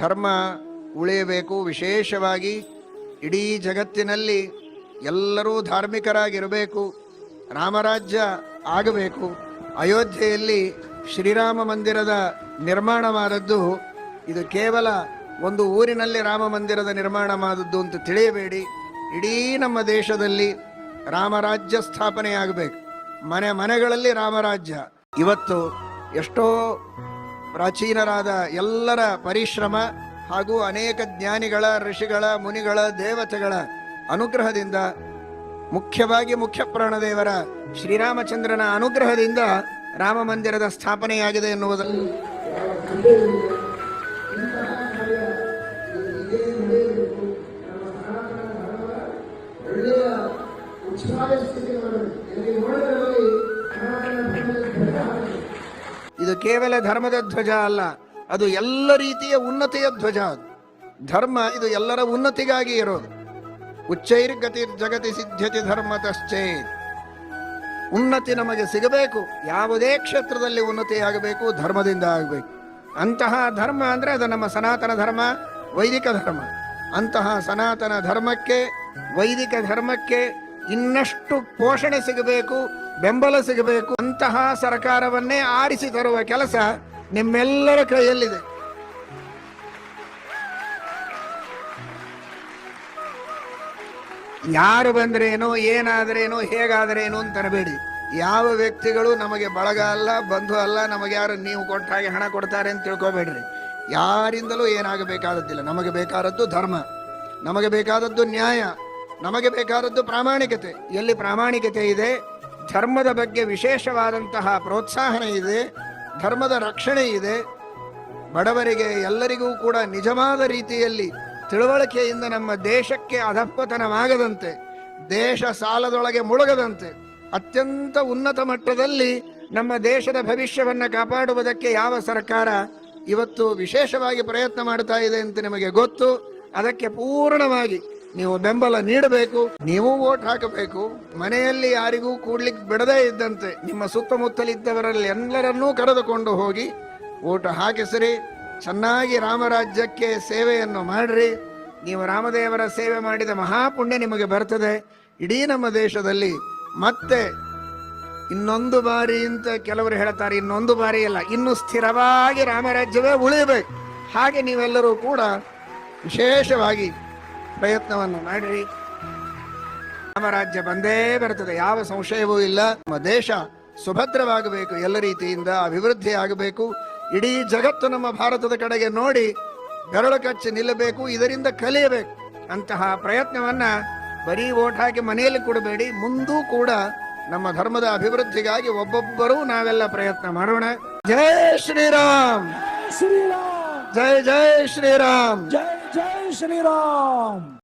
ಧರ್ಮ ಉಳಿಯಬೇಕು. ವಿಶೇಷವಾಗಿ ಇಡೀ ಜಗತ್ತಿನಲ್ಲಿ ಎಲ್ಲರೂ ಧಾರ್ಮಿಕರಾಗಿರಬೇಕು. ರಾಮರಾಜ್ಯ ಆಗಬೇಕು. ಅಯೋಧ್ಯೆಯಲ್ಲಿ ಶ್ರೀರಾಮ ಮಂದಿರದ ನಿರ್ಮಾಣವಾದದ್ದು ಇದು ಕೇವಲ ಒಂದು ಊರಿನಲ್ಲಿ ರಾಮ ಮಂದಿರದ ನಿರ್ಮಾಣ ಮಾಡಿದ್ದು ಅಂತ ತಿಳಿಯಬೇಡಿ. ಇಡೀ ನಮ್ಮ ದೇಶದಲ್ಲಿ ರಾಮರಾಜ್ಯ ಸ್ಥಾಪನೆಯಾಗಬೇಕು. ಮನೆ ಮನೆಗಳಲ್ಲಿ ರಾಮರಾಜ್ಯ. ಇವತ್ತು ಎಷ್ಟೋ ಪ್ರಾಚೀನರಾದ ಎಲ್ಲರ ಪರಿಶ್ರಮ ಹಾಗೂ ಅನೇಕ ಜ್ಞಾನಿಗಳ, ಋಷಿಗಳ, ಮುನಿಗಳ, ದೇವತೆಗಳ ಅನುಗ್ರಹದಿಂದ, ಮುಖ್ಯವಾಗಿ ಮುಖ್ಯ ಪ್ರಾಣದೇವರ ಶ್ರೀರಾಮಚಂದ್ರನ ಅನುಗ್ರಹದಿಂದ ರಾಮ ಮಂದಿರದ ಸ್ಥಾಪನೆಯಾಗಿದೆ ಎನ್ನುವುದನ್ನು ಇದು ಕೇವಲ ಧರ್ಮದ ಧ್ವಜ ಅಲ್ಲ, ಅದು ಎಲ್ಲ ರೀತಿಯ ಉನ್ನತಿಯ ಧ್ವಜ. ಧರ್ಮ ಇದು ಎಲ್ಲರ ಉನ್ನತಿಗಾಗಿ ಇರೋದು. ಉಚ್ಚೈರ್ಗತಿ ಜಗತಿ ಸಿದ್ಧತಿ ಧರ್ಮತಶ್ಚೇತ್. ಉನ್ನತಿ ನಮಗೆ ಸಿಗಬೇಕು. ಯಾವುದೇ ಕ್ಷೇತ್ರದಲ್ಲಿ ಉನ್ನತಿಯಾಗಬೇಕು, ಧರ್ಮದಿಂದ ಆಗಬೇಕು. ಅಂತಹ ಧರ್ಮ ಅಂದರೆ ಅದು ನಮ್ಮ ಸನಾತನ ಧರ್ಮ, ವೈದಿಕ ಧರ್ಮ. ಅಂತಹ ಸನಾತನ ಧರ್ಮಕ್ಕೆ, ವೈದಿಕ ಧರ್ಮಕ್ಕೆ ಇನ್ನಷ್ಟು ಪೋಷಣೆ ಸಿಗಬೇಕು, ಬೆಂಬಲ ಸಿಗಬೇಕು. ಅಂತಹ ಸರ್ಕಾರವನ್ನೇ ಆರಿಸಿ ತರುವ ಕೆಲಸ ನಿಮ್ಮೆಲ್ಲರ ಕೈಯಲ್ಲಿದೆ. ಯಾರು ಬಂದ್ರೇನೋ, ಏನಾದ್ರೇನೋ, ಹೇಗಾದ್ರೇನೋ ಅಂತ ಅನ್ಬೇಡಿ. ಯಾವ ವ್ಯಕ್ತಿಗಳು ನಮಗೆ ಬಳಗ ಅಲ್ಲ, ಬಂಧು ಅಲ್ಲ. ನಮಗೆ ಯಾರು ನೀವು ಕೊಟ್ಟ ಹಾಗೆ ಹಣ ಕೊಡ್ತಾರೆ ಅಂತ ತಿಳ್ಕೊಬೇಡ್ರಿ. ಯಾರಿಂದಲೂ ಏನಾಗಬೇಕಾದದ್ದಿಲ್ಲ. ನಮಗೆ ಬೇಕಾದದ್ದು ಧರ್ಮ, ನಮಗೆ ಬೇಕಾದದ್ದು ನ್ಯಾಯ, ನಮಗೆ ಬೇಕಾದದ್ದು ಪ್ರಾಮಾಣಿಕತೆ. ಎಲ್ಲಿ ಪ್ರಾಮಾಣಿಕತೆ ಇದೆ, ಧರ್ಮದ ಬಗ್ಗೆ ವಿಶೇಷವಾದಂತಹ ಪ್ರೋತ್ಸಾಹನ ಇದೆ, ಧರ್ಮದ ರಕ್ಷಣೆ ಇದೆ, ಬಡವರಿಗೆ ಎಲ್ಲರಿಗೂ ಕೂಡ ನಿಜವಾದ ರೀತಿಯಲ್ಲಿ ತಿಳುವಳಿಕೆಯಿಂದ ನಮ್ಮ ದೇಶಕ್ಕೆ ಅಧಃಪತನವಾಗದಂತೆ, ದೇಶ ಸಾಲದೊಳಗೆ ಮುಳುಗದಂತೆ, ಅತ್ಯಂತ ಉನ್ನತ ಮಟ್ಟದಲ್ಲಿ ನಮ್ಮ ದೇಶದ ಭವಿಷ್ಯವನ್ನು ಕಾಪಾಡುವುದಕ್ಕೆ ಯಾವ ಸರ್ಕಾರ ಇವತ್ತು ವಿಶೇಷವಾಗಿ ಪ್ರಯತ್ನ ಮಾಡ್ತಾ ಇದೆ ಅಂತ ನಿಮಗೆ ಗೊತ್ತು. ಅದಕ್ಕೆ ಪೂರ್ಣವಾಗಿ ನೀವು ಬೆಂಬಲ ನೀಡಬೇಕು. ನೀವು ವೋಟ್ ಹಾಕಬೇಕು. ಮನೆಯಲ್ಲಿ ಯಾರಿಗೂ ಕೂಡ್ಲಿಕ್ಕೆ ಬಿಡದೇ ಇದ್ದಂತೆ ನಿಮ್ಮ ಸುತ್ತಮುತ್ತಲಿದ್ದವರಲ್ಲಿ ಎಲ್ಲರನ್ನೂ ಕರೆದುಕೊಂಡು ಹೋಗಿ ವೋಟ್ ಹಾಕಿಸಿರಿ. ಚೆನ್ನಾಗಿ ರಾಮರಾಜ್ಯಕ್ಕೆ ಸೇವೆಯನ್ನು ಮಾಡ್ರಿ. ನೀವು ರಾಮದೇವರ ಸೇವೆ ಮಾಡಿದ ಮಹಾಪುಣ್ಯ ನಿಮಗೆ ಬರ್ತದೆ. ಇಡೀ ನಮ್ಮ ದೇಶದಲ್ಲಿ ಮತ್ತೆ ಇನ್ನೊಂದು ಬಾರಿ ಅಂತ ಕೆಲವರು ಹೇಳ್ತಾರೆ. ಇನ್ನೊಂದು ಬಾರಿ ಅಲ್ಲ, ಇನ್ನು ಸ್ಥಿರವಾಗಿ ರಾಮರಾಜ್ಯವೇ ಉಳಿಯಬೇಕು. ಹಾಗೆ ನೀವೆಲ್ಲರೂ ಕೂಡ ವಿಶೇಷವಾಗಿ ಪ್ರಯತ್ನವನ್ನು ಮಾಡಿರಿ. ರಾಮರಾಜ್ಯ ಬಂದೇ ಬರ್ತದೆ, ಯಾವ ಸಂಶಯವೂ ಇಲ್ಲ. ನಮ್ಮ ದೇಶ ಸುಭದ್ರವಾಗಬೇಕು, ಎಲ್ಲ ರೀತಿಯಿಂದ ಅಭಿವೃದ್ಧಿ ಆಗಬೇಕು. ಇಡೀ ಜಗತ್ತು ನಮ್ಮ ಭಾರತದ ಕಡೆಗೆ ನೋಡಿ ಬೆರಳು ಕಚ್ಚಿ ನಿಲ್ಲಬೇಕು, ಇದರಿಂದ ಕಲಿಯಬೇಕು. ಅಂತಹ ಪ್ರಯತ್ನವನ್ನ ಬರೀ ಓಟ್ ಹಾಕಿ ಮನೆಯಲ್ಲಿ ಕೊಡಬೇಡಿ. ಮುಂದೂ ಕೂಡ ನಮ್ಮ ಧರ್ಮದ ಅಭಿವೃದ್ಧಿಗಾಗಿ ಒಬ್ಬೊಬ್ಬರೂ ನಾವೆಲ್ಲ ಪ್ರಯತ್ನ ಮಾಡೋಣ. ಜೈ ಶ್ರೀರಾಮ್, ಶ್ರೀರಾಮ್, ಜೈ ಜೈ ಶ್ರೀರಾಮ್, ಜೈ ಜೈ ಶ್ರೀರಾಮ್.